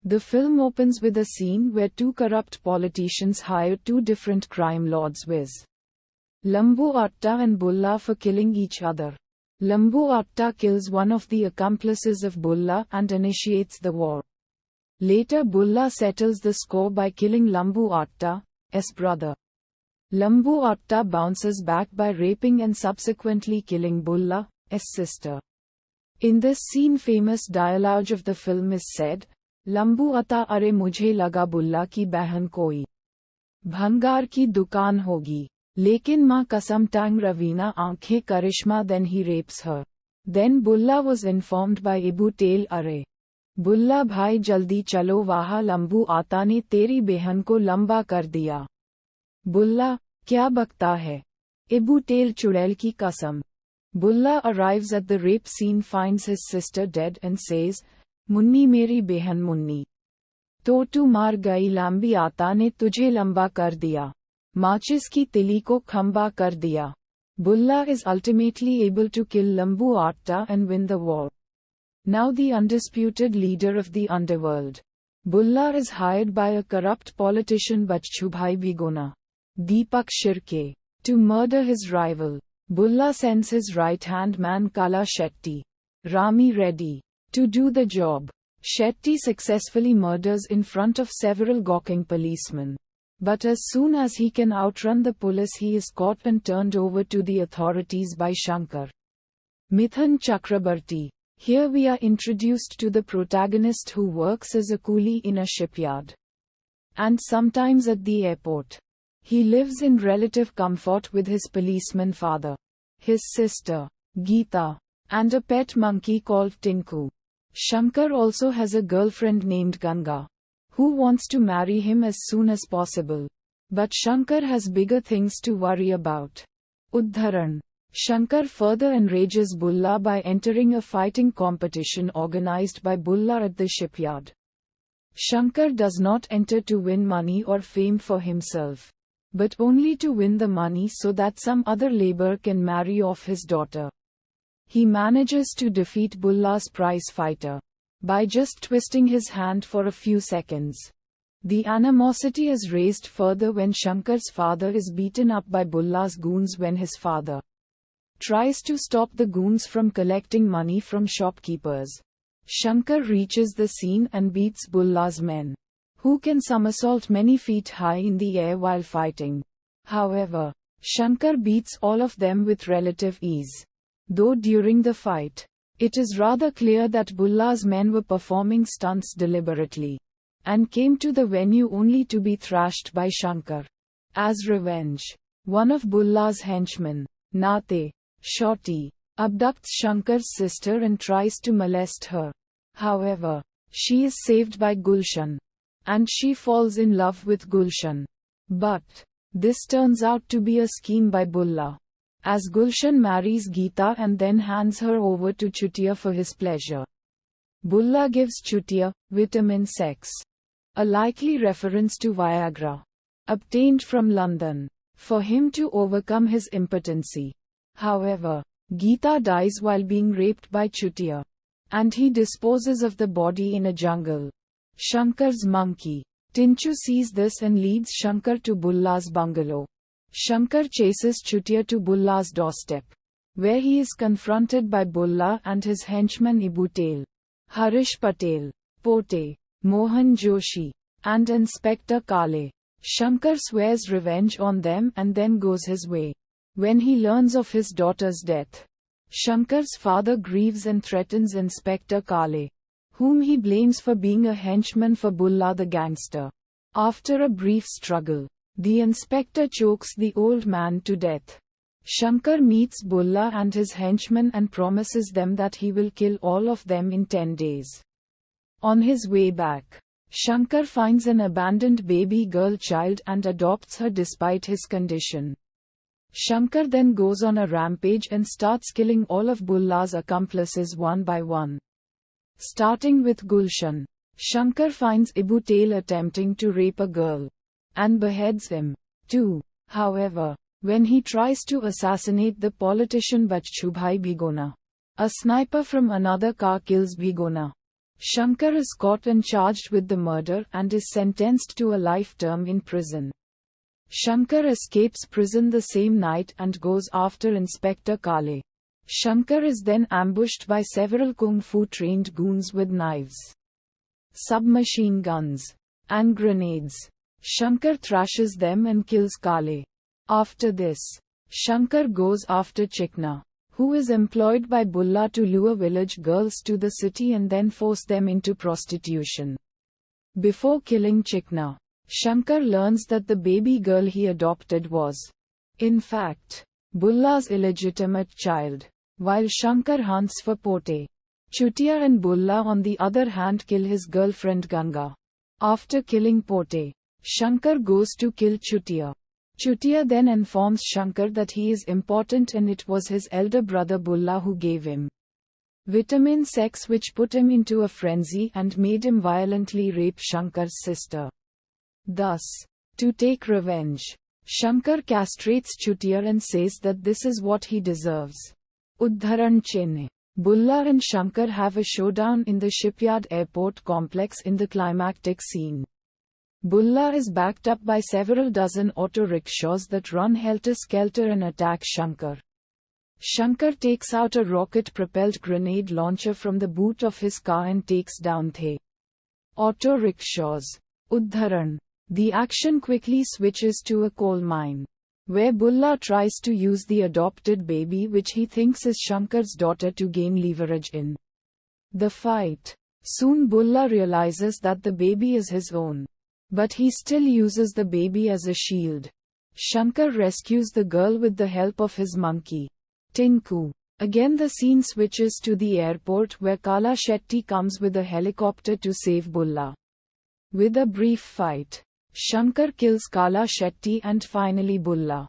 The film opens with a scene where two corrupt politicians hire two different crime lords viz. Lambu Atta and Bulla for killing each other. Lambu Atta kills one of the accomplices of Bulla and initiates the war. Later Bulla settles the score by killing Lambu Atta's brother. Lambu Atta bounces back by raping and subsequently killing Bulla's sister. In this scene famous dialogue of the film is said, Lambu Atta अरे मुझे लगा बुल्ला की बहन कोई भंगार की दुकान होगी लेकिन माँ कसम टांग रवीना आंखें करिश्मा then he rapes her. Then Bulla was informed by Ibu Tail अरे बुल्ला भाई जल्दी चलो वहाँ लंबू आता ने तेरी बहन को लंबा कर दिया. बुल्ला क्या बकता है इबू टेल चुड़ैल की कसम. Bulla arrives at the rape scene, finds his sister dead and says, Munni मेरी बहन मुन्नी तो तू मार गई लंबी आता ने तुझे लंबा कर दिया माचिस की तिली को खंबा कर दिया. Bulla is ultimately able to kill Lambu Atta and win the war. Now the undisputed leader of the underworld. Bulla is hired by a corrupt politician Bachchubhai Bigona, Deepak Shirke, to murder his rival. Bulla sends his right-hand man Kala Shetty, Rami Reddy, to do the job. Shetty successfully murders in front of several gawking policemen. But as soon as he can outrun the police he is caught and turned over to the authorities by Shankar. Mithun Chakrabarti. Here we are introduced to the protagonist who works as a coolie in a shipyard. And sometimes at the airport. He lives in relative comfort with his policeman father, his sister, Geeta, and a pet monkey called Tinku. Shankar also has a girlfriend named Ganga, who wants to marry him as soon as possible. But Shankar has bigger things to worry about. Uddharan. Shankar further enrages Bulla by entering a fighting competition organized by Bulla at the shipyard. Shankar does not enter to win money or fame for himself, but only to win the money so that some other labor can marry off his daughter. He manages to defeat Bulla's prize fighter by just twisting his hand for a few seconds. The animosity is raised further when Shankar's father is beaten up by Bulla's goons when his father tries to stop the goons from collecting money from shopkeepers. Shankar reaches the scene and beats Bulla's men, who can somersault many feet high in the air while fighting. However, Shankar beats all of them with relative ease. Though during the fight, it is rather clear that Bulla's men were performing stunts deliberately, and came to the venue only to be thrashed by Shankar. As revenge, one of Bulla's henchmen, Nate, Shorty, abducts Shankar's sister and tries to molest her. However, she is saved by Gulshan, and she falls in love with Gulshan. But this turns out to be a scheme by Bulla, as Gulshan marries Geeta and then hands her over to Chutiya for his pleasure. Bulla gives Chutiya vitamin sex, a likely reference to Viagra, obtained from London, for him to overcome his impotency. However, Geeta dies while being raped by Chutiya, and he disposes of the body in a jungle. Shankar's monkey, Tinchu, sees this and leads Shankar to Bulla's bungalow. Shankar chases Chutiya to Bulla's doorstep, where he is confronted by Bulla and his henchman Ibu Tail, Harish Patel, Pote, Mohan Joshi, and Inspector Kale. Shankar swears revenge on them and then goes his way. When he learns of his daughter's death, Shankar's father grieves and threatens Inspector Kale, whom he blames for being a henchman for Bulla the gangster. After a brief struggle, the inspector chokes the old man to death. Shankar meets Bulla and his henchmen and promises them that he will kill all of them in 10 days. On his way back, Shankar finds an abandoned baby girl child and adopts her despite his condition. Shankar then goes on a rampage and starts killing all of Bulla's accomplices one by one. Starting with Gulshan, Shankar finds Ibu Tail attempting to rape a girl, and beheads him, too. However, when he tries to assassinate the politician Bachchubhai Bigona, a sniper from another car kills Bigona. Shankar is caught and charged with the murder and is sentenced to a life term in prison. Shankar escapes prison the same night and goes after Inspector Kale. Shankar is then ambushed by several kung fu trained goons with knives, submachine guns, and grenades. Shankar thrashes them and kills Kale. After this, Shankar goes after Chikna, who is employed by Bulla to lure village girls to the city and then force them into prostitution. Before killing Chikna, Shankar learns that the baby girl he adopted was, in fact, Bulla's illegitimate child. While Shankar hunts for Pote, Chutia and Bulla on the other hand kill his girlfriend Ganga. After killing Pote, Shankar goes to kill Chutia. Chutia then informs Shankar that he is important and it was his elder brother Bulla who gave him vitamin sex, which put him into a frenzy and made him violently rape Shankar's sister. Thus, to take revenge, Shankar castrates Chutia and says that this is what he deserves. Uddharan Chenne. Bulla and Shankar have a showdown in the shipyard airport complex in the climactic scene. Bulla is backed up by several dozen auto rickshaws that run helter-skelter and attack Shankar. Shankar takes out a rocket-propelled grenade launcher from the boot of his car and takes down the auto rickshaws. Uddharan. The action quickly switches to a coal mine, where Bulla tries to use the adopted baby, which he thinks is Shankar's daughter, to gain leverage in the fight. Soon Bulla realizes that the baby is his own, but he still uses the baby as a shield. Shankar rescues the girl with the help of his monkey, Tinku. Again the scene switches to the airport, where Kala Shetty comes with a helicopter to save Bulla. With a brief fight, Shankar kills Kala Shetty and finally Bulla.